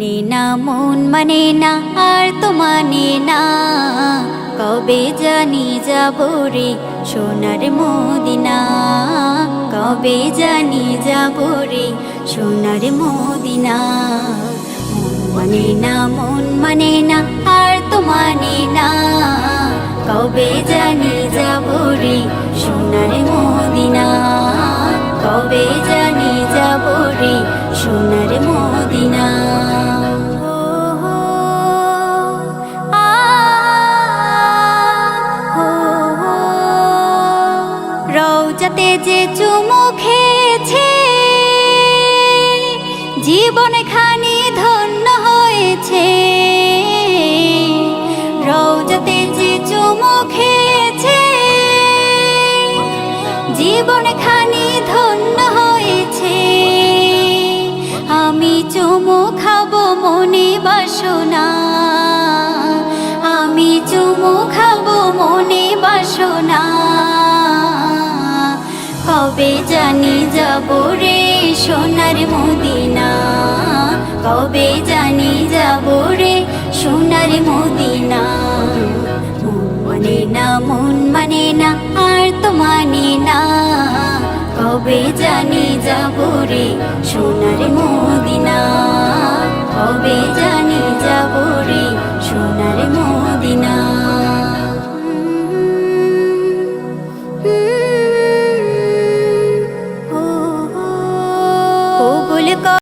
মন মানে না আর তো মানে না, কবে জানি যাব রে সোনার মদিনা, কবে জানি যাব রে সোনার মদিনা। মন মানে না আর তো মানে না, কবে জানি যাব রে সোনার মদিনা, কবে জানি যাব রে সোনার মদিনা। রওজাতে যে চুমু খেয়েছে, জীবন খানি ধন্য হয়েছে। রওজাতে যে চুমু খেয়েছে, জীবন খানি ধন্য হয়েছে। আমি চুমু খাবো মনে বাসনা, আমি চুমু খাবো মনে বাসনা, কবে জানি যাব রে সোনার মদিনা, কবে জানি যাব রে সোনার মদিনা। মন মানে না আর তো মানে না, কবে জানি যাব রে সোনার মদিনা, কবে জানি